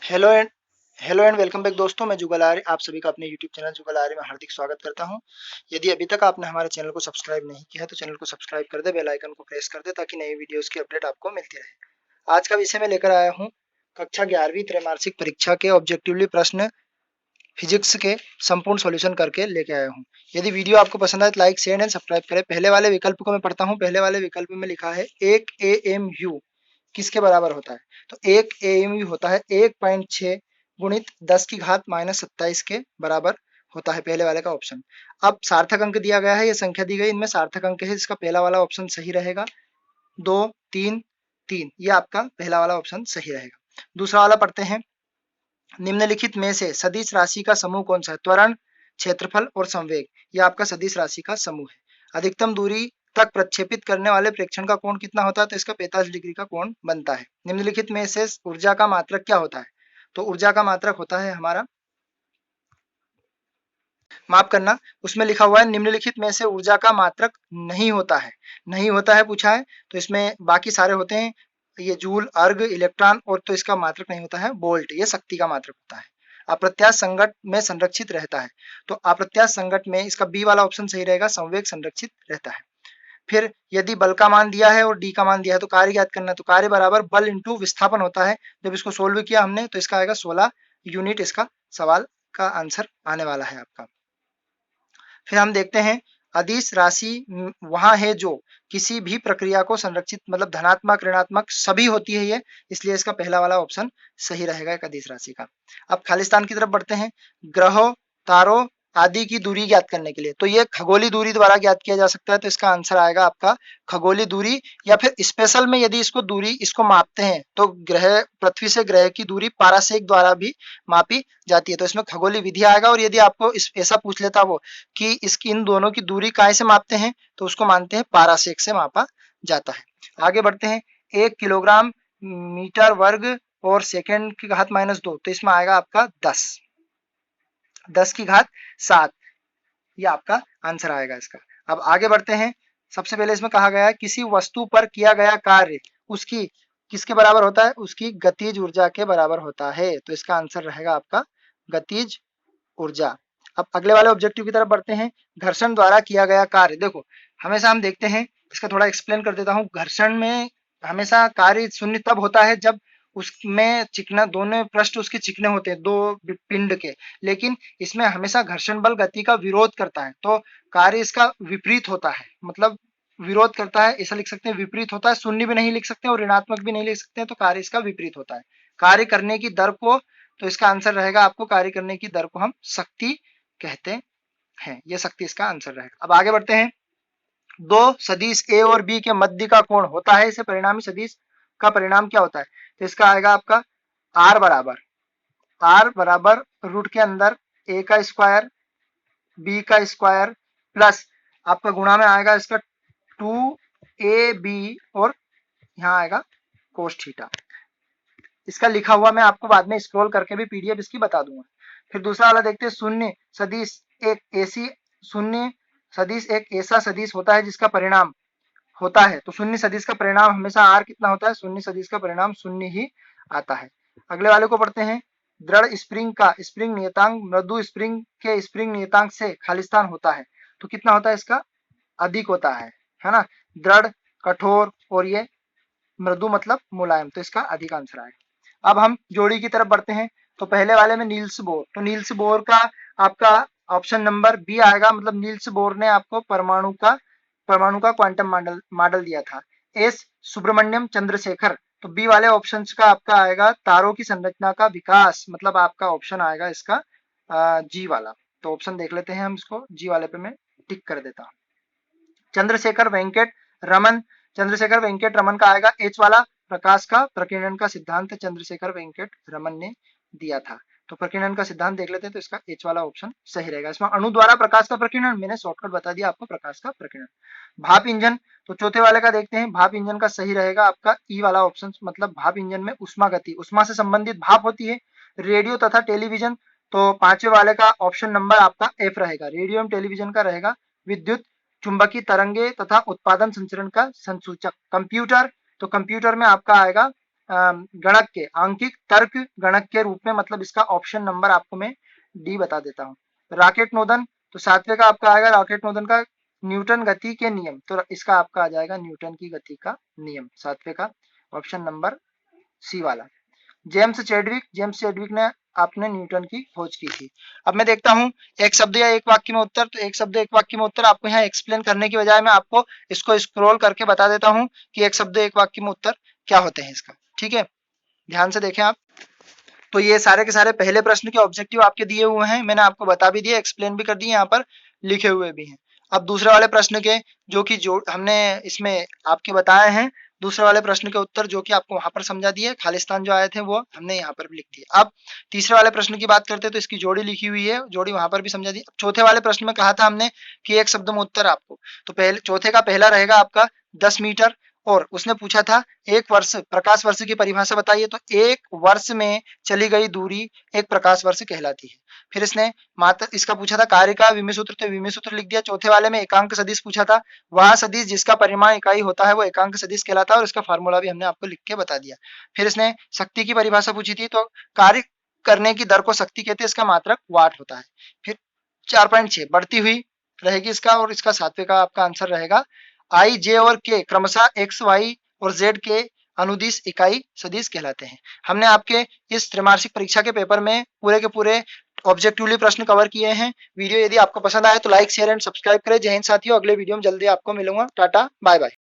Hello and welcome back दोस्तों। मैं जुगल आर्य आप सभी का अपने यूट्यूब चैनल जुगल आर्य में हार्दिक स्वागत करता हूं। यदि अभी तक आपने हमारे चैनल को सब्सक्राइब नहीं किया है तो चैनल को सब्सक्राइब कर दे, बेल आइकन को प्रेस कर दे ताकि नई वीडियोस की अपडेट आपको मिलती रहे। आज का विषय मैं लेकर आया हूं कक्षा 11वीं त्रैमासिक परीक्षा के ऑब्जेक्टिवली प्रश्न फिजिक्स के संपूर्ण सॉल्यूशन करके लेके आया हूँ। यदि वीडियो आपको पसंद आए तो लाइक शेयर एंड सब्सक्राइब करें। पहले वाले विकल्प को मैं पढ़ता हूँ। पहले वाले विकल्प में लिखा है 1 AMU किसके बराबर होता है? तो 1 AMU होता है 1.6 गुणित 10 की घात -27 के बराबर होता है, पहले वाले का ऑप्शन। अब सार्थक अंक दिया गया है, ये संख्या दी गई, इनमें सार्थक अंक है, इसका पहला वाला ऑप्शन सही रहेगा। 2 3 3 ये आपका पहला वाला ऑप्शन सही रहेगा। दूसरा वाला पढ़ते हैं। निम्नलिखित में से सदिश राशि का समूह कौन सा है? त्वरण, क्षेत्रफल और संवेग, यह आपका सदिश राशि का समूह है। अधिकतम दूरी तक प्रक्षेपित करने वाले प्रेक्षण का कोण कितना होता है? तो इसका 45 डिग्री का कोण बनता है। निम्नलिखित में से ऊर्जा का मात्रक क्या होता है? तो ऊर्जा का मात्रक होता है हमारा, माफ करना, उसमें लिखा हुआ है निम्नलिखित में से ऊर्जा का मात्रक नहीं होता है। नहीं होता है पूछा है, तो इसमें बाकी सारे होते हैं, ये जूल, अर्ग, इलेक्ट्रॉन, और तो इसका मात्रक नहीं होता है वोल्ट, ये शक्ति का मात्रक होता है। अप्रत्याश संघट में संरक्षित रहता है, तो अप्रत्याश संघट में इसका बी वाला ऑप्शन सही रहेगा, संवेग संरक्षित रहता है। फिर यदि बल का मान दिया है और डी का मान दिया है तो कार्य ज्ञात करना है, तो कार्य बराबर बल इंटू विस्थापन होता है। जब इसको सोल्व किया हमने तो इसका आएगा 16 यूनिट, इसका सवाल का आंसर आने वाला है आपका। फिर हम देखते हैं अदिश राशि वहां है जो किसी भी प्रक्रिया को संरक्षित, मतलब धनात्मक ऋणात्मक सभी होती है ये, इसलिए इसका पहला वाला ऑप्शन सही रहेगा एक अदिश राशि का। अब खालिस्तान की तरफ बढ़ते हैं। ग्रहों, तारों आदि की दूरी ज्ञात करने के लिए, तो ये खगोलीय दूरी द्वारा ज्ञात किया जा सकता है, तो इसका आंसर आएगा आपका खगोलीय दूरी, या फिर स्पेशल में यदि इसको दूरी इसको मापते हैं तो ग्रह, पृथ्वी से ग्रह की दूरी पारासेक द्वारा भी मापी जाती है, तो इसमें खगोलीय विधि आएगा। और यदि आपको ऐसा पूछ लेता वो कि इसकी इन दोनों की दूरी काय से मापते हैं, तो उसको मानते हैं पारासेक से मापा जाता है। आगे बढ़ते हैं। 1 किलोग्राम मीटर वर्ग और सेकंड की घात -2, तो इसमें आएगा आपका 10 की घात 7, ये आपका आंसर आएगा इसका। अब आगे बढ़ते हैं। सबसे पहले इसमें कहा गया है किसी वस्तु पर किया गया कार्य उसकी किसके बराबर होता है? उसकी गतिज ऊर्जा के बराबर होता है, तो इसका आंसर रहेगा आपका गतिज ऊर्जा। अब अगले वाले ऑब्जेक्टिव की तरफ बढ़ते हैं। घर्षण द्वारा किया गया कार्य, देखो हमेशा हम देखते हैं, इसका थोड़ा एक्सप्लेन कर देता हूँ। घर्षण में हमेशा कार्य शून्य तब होता है जब उसमें चिकना, दोनों पृष्ठ उसके चिकने होते हैं दो पिंड के, लेकिन इसमें हमेशा घर्षण बल गति का विरोध करता है, तो कार्य इसका विपरीत होता है, मतलब विरोध करता है, ऐसा लिख सकते हैं। विपरीत होता है, शून्य भी नहीं लिख सकते और ऋणात्मक भी नहीं लिख सकते हैं, तो कार्य इसका विपरीत होता है। कार्य करने की दर को, तो इसका आंसर रहेगा आपको, कार्य करने की दर को हम शक्ति कहते हैं, ये शक्ति इसका आंसर रहेगा। अब आगे बढ़ते हैं। दो सदिश ए और बी के मध्य का कोण होता है, इसे परिणामी सदिश का परिणाम क्या होता है? तो इसका आएगा आपका आर बराबर रूट के अंदर ए का स्क्वायर बी का स्क्वायर प्लस आपका गुणा में आएगा इसका 2ab और यहाँ आएगा कोस थीटा। इसका लिखा हुआ मैं आपको बाद में स्क्रॉल करके भी पीडीएफ इसकी बता दूंगा। फिर दूसरा वाला देखते हैं। शून्य सदिश एक ऐसी शून्य सदिश एक ऐसा सदिश होता है जिसका परिणाम होता है, तो शून्य सदिश का परिणाम हमेशा आर कितना होता है? शून्य सदिश का परिणाम शून्य ही आता है। अगले वाले को पढ़ते हैं। दृढ़ स्प्रिंग का स्प्रिंग नियतांक मृदु स्प्रिंग के स्प्रिंग नियतांक से खालिस्तान होता है, तो कितना होता है? इसका अधिक होता है ना। दृढ़, कठोर और ये मृदु मतलब मुलायम, तो इसका अधिक आंसर आएगा। अब हम जोड़ी की तरफ बढ़ते हैं। तो पहले वाले में नील्स बोर, तो नील्स बोर का आपका ऑप्शन नंबर बी आएगा, मतलब नील्स बोर ने आपको परमाणु का क्वांटम मॉडल दिया था। एस सुब्रमण्यम चंद्रशेखर, तो बी वाले ऑप्शन का आपका आएगा तारों की संरचना का विकास, मतलब आपका ऑप्शन आएगा इसका जी वाला। तो ऑप्शन देख लेते हैं हम इसको, जी वाले पे मैं टिक कर देता हूँ। चंद्रशेखर वेंकट रमन का आएगा एच वाला, प्रकाश का प्रकीर्णन का सिद्धांत चंद्रशेखर वेंकट रमन ने दिया था। तो प्रकीर्णन का सिद्धांत देख लेते हैं, तो इसका एच वाला ऑप्शन सही रहेगा। इसमें अणु द्वारा प्रकाश का प्रकीर्णन, मैंने शॉर्टकट बता दिया आपको, प्रकाश का प्रकीर्णन। भाप इंजन, तो चौथे वाले का देखते हैं। भाप इंजन का सही रहेगा आपका ई वाला ऑप्शन, मतलब भाप इंजन में उष्मा गति, उष्मा से संबंधित भाप होती है। रेडियो तथा टेलीविजन, तो पांचवे वाले का ऑप्शन नंबर आपका एफ रहेगा, रेडियो एवं टेलीविजन का रहेगा। विद्युत चुंबकीय तरंगे तथा उत्पादन संचरण का संसूचक। कंप्यूटर, तो कंप्यूटर में आपका आएगा गणक के, आंकिक तर्क गणक के रूप में, मतलब इसका ऑप्शन नंबर आपको मैं डी बता देता हूँ। राकेट नोदन, तो सातवें का आपका आएगा राकेट नोदन का न्यूटन गति के नियम, तो इसका आपका आ जाएगा न्यूटन की गति का नियम, सातवें का ऑप्शन नंबर सी वाला। जेम्स चैडविक ने आपने न्यूटन की खोज की थी। अब मैं देखता हूं एक शब्द या एक वाक्य में उत्तर, तो एक शब्द एक वाक्य में उत्तर आपको यहाँ एक्सप्लेन करने की बजाय मैं आपको इसको स्क्रॉल करके बता देता हूं कि एक शब्द एक वाक्य में उत्तर क्या होते हैं इसका। ठीक है, ध्यान से देखें आप। तो ये सारे के सारे पहले प्रश्न के ऑब्जेक्टिव आपके दिए हुए हैं, मैंने आपको बता भी दिया, एक्सप्लेन भी कर दिए, यहाँ पर लिखे हुए भी हैं। अब दूसरे वाले प्रश्न के जो हमने इसमें आपके बताए हैं, दूसरे वाले प्रश्न के उत्तर जो कि आपको वहां पर समझा दिए, खालिस्तान जो आए थे वो हमने यहाँ पर भी लिख दिए। अब तीसरे वाले प्रश्न की बात करते हैं, तो इसकी जोड़ी लिखी हुई है, जोड़ी वहां पर भी समझा दी। चौथे वाले प्रश्न में कहा था हमने कि एक शब्द में उत्तर आपको, तो पहले चौथे का पहला रहेगा आपका 10 मीटर, और उसने पूछा था एक वर्ष, प्रकाश वर्ष की परिभाषा बताइए, तो एक वर्ष में चली गई दूरी एक प्रकाश वर्ष कहलाती है। फिर इसने मात्र इसका पूछा था कार्य का विमीय सूत्र, तो विमीय सूत्र लिख दिया। चौथे वाले में एकांक सदिश पूछा था, वह सदिश जिसका परिमाण इकाई होता है वो एकांक सदिश कहलाता है, और इसका फार्मूला भी हमने आपको लिख के बता दिया। फिर इसने शक्ति की परिभाषा पूछी थी, तो कार्य करने की दर को शक्ति कहते हैं, इसका मात्रक वाट होता है। फिर 4.6 बढ़ती हुई रहेगी इसका, और इसका सातवें का आपका आंसर रहेगा आई, जे और के क्रमशः एक्स, वाई और जेड के अनुदिश इकाई सदिश कहलाते हैं। हमने आपके इस त्रैमासिक परीक्षा के पेपर में पूरे के पूरे ऑब्जेक्टिवली प्रश्न कवर किए हैं। वीडियो यदि आपको पसंद आए तो लाइक शेयर एंड सब्सक्राइब करें। जय हिंद साथियों, अगले वीडियो में जल्दी आपको मिलूंगा। Tata bye bye.